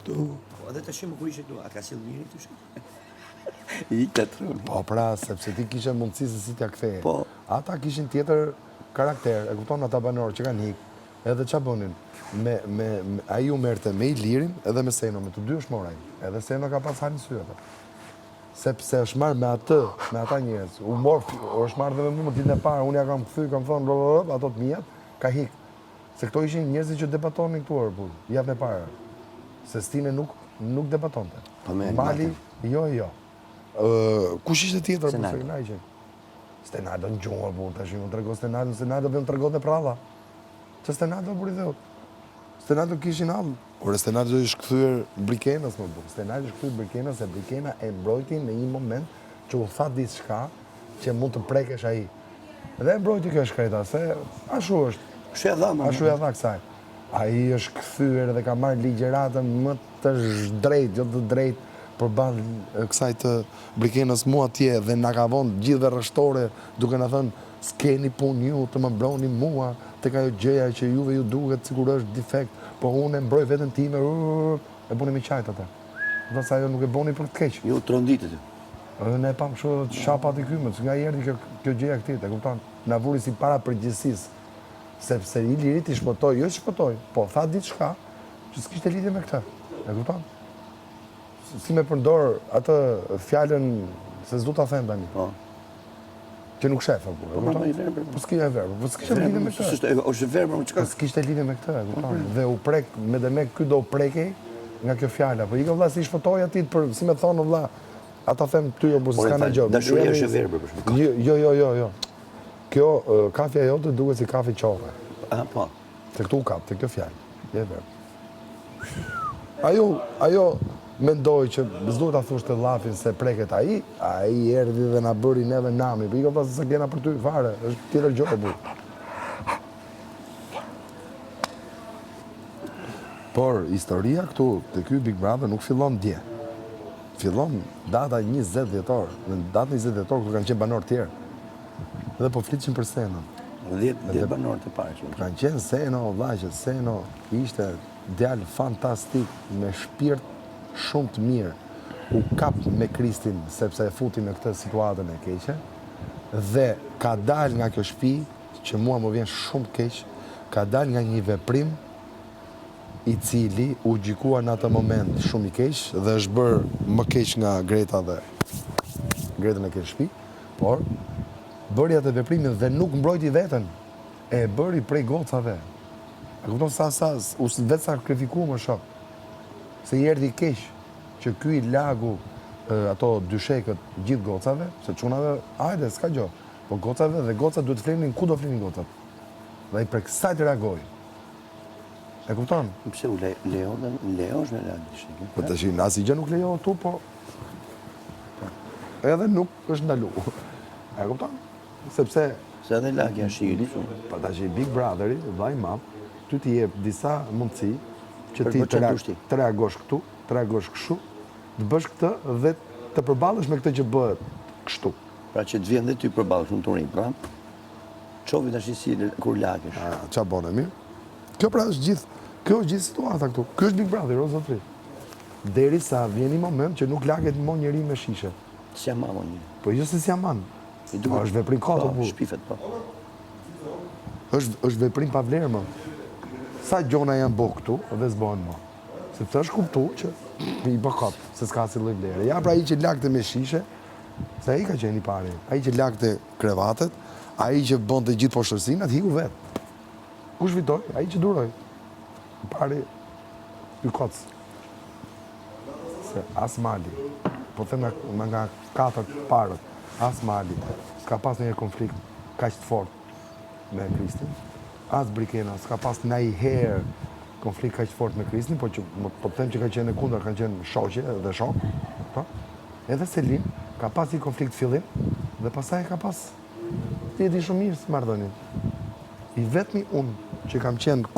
ashtu. Po, edhe të shimë kur ishe tu, a ka si lëmiri të shumë? I të trunë. Po pra, sepse ti kishe mundësi se si t'ja ktheje. Po. Ata kishin tjetër karakter, e kupton ata banorë që kanë hik, edhe qa bënin? Ai u merte me Ilirin edhe me Seno, me të dy është moraj. Edhe Seno ka pas halin sy ata. Sepse është marrë me ata njerëz. është marrë dhe me mu, ditën e parë, unë ja kam kthy, kam thonë, ato të mijat, ka hik. Se këto ishin njerëzit që debatonin këtu Orbull, javën e parë. Se Stine nuk debatonte. Mali, jo. Kush ishte tjetër? Stenaldo në gjumë, Orbull, tash unë trego Stenaldo vjen tregon me pralla. Që Stenaldo buri dheu. Stenaldo kishin hall. Por Stenaldo është kthyer Brikenës më burr. Stenaldo është kthyer Brikenës se Brikena e mbrojti në një moment që u tha diçka që mund të prekesh ai. Dhe e mbrojti kjo shkreta, se ashtu është. Ashtu e dha kësaj. Ai është kthyer dhe ka marrë ligjeratën më të drejtë, jo të drejtë përballë kësaj të Brikenës mua atje dhe na ka vonë gjithëve rreshtore duke na thënë s'keni punë ju të më mbroni mua tek ajo gjëja që juve ju duket sikur është defekt, po unë e mbroj veten time, e buni me qajt ata. Do sa ajo nuk e boni për të keq. Ju tronditet. Edhe ne pam kështu shapat i kymës, nga i erdhi kjo gjëja këtij, e kupton? Na vuri si para përgjegjësisë. Sepse Iliri ti shpotoi, jo shpotoi, po tha diçka që s'kishte lidhje me këtë. E kupton? Si me përdor atë fjalën se s'du ta them tani. Po. Që nuk shef apo. Po s'kishte verbër, po s'kishte lidhje me këtë. Është verbër, çka? S'kishte lidhje me këtë, e kupton? Dhe u prek me ky do u prekej nga kjo fjala. Po i ka vëlla si shpotoi atit për si më thonë vëlla. Ata them ty apo s'ka në gjë. Dashuria është verbër për shkak. Jo. Kjo kafja jote duket si kafe qove. Po. Se këtu u kap, te kjo fjalë. Je verbër. Ajo mendoj që s'duhet ta thosh të llafin se preket ai erdhi dhe na bëri neve nami, po i ka pasur se kena për ty fare, është tjetër gjë bu. Por historia këtu te ky Big Brother nuk fillon dje. Fillon data 20 dhjetor, në datën 20 dhjetor kur kanë qenë banorë tjerë. Dhe po flitëshin për Senën. 10 banorë të parë. Kanë qenë Seno, vllajë, Seno ishte djalë fantastik, me shpirt shumë të mirë. U kap me Kristin sepse e futi në këtë situatën e keqe dhe ka dalë nga kjo shtëpi që mua më vjen shumë keq, ka dalë nga një veprim i cili u gjykua në atë moment shumë i keq dhe është bërë më keq nga Greta dhe Gretën e kjo shtëpi, por bëri atë veprimin dhe nuk mbrojti veten, e bëri prej gocave. E kupton vetë sakrifikuar më shok. Se i erdhi keq që ky i lagu ato dyshekët gjithë gocave, se çunave, hajde, s'ka gjë. Po gocave dhe gocat duhet të flenin ku do flenin gocat. Dhe ai për kësaj të reagoi. E kupton? Pse u lejosh në dyshekë? Po tash asgjë nuk lejohet tu, po edhe nuk është ndalu. E kupton? Sepse edhe lagja shiri. Po tash Big Brotheri, vllai i madh, ty t'i jep disa mundësi që ti të reagosh këtu, të reagosh kështu, të bësh këtë dhe të përballesh me këtë që bëhet kështu. Pra që të vjen dhe ty përballesh në turin, pra? Çovi tash si kur lagesh. Ç'a bën mirë? Kjo pra është gjithë situata këtu. Ky është Big Brother, o zotri. Derisa vjen një moment që nuk laget më njëri me shishe. S'jam një. Po jo se s'jam. Po është veprim koto bu. Shpifet po. Është veprim pa vlerë më. Sa gjona janë bo këtu dhe s'bën më. Sepse është kuptu që i bë kot, se s'ka si lloj vlere. Ja pra ai që lagte me shishe, se ai ka qenë i pari. Ai që lagte krevatet, ai që bënte gjithë poshtërsinë, atë hiku vet. Kush fitoi? Ai që duroi. I pari i koc. Se as Mali, po them nga katër parët, as Mali s'ka pas ndonjë konflikt kaq të fortë me Kristin. As Brikena s'ka pas ndonjëherë konflikt kaq fort me Kristin, po të them që ka qenë kundër, kanë qenë shoqe dhe shok, po. Edhe Selin ka pas një konflikt fillim dhe pastaj ka pas ti e di shumë mirë s'marrdonin. I vetmi unë që kam qenë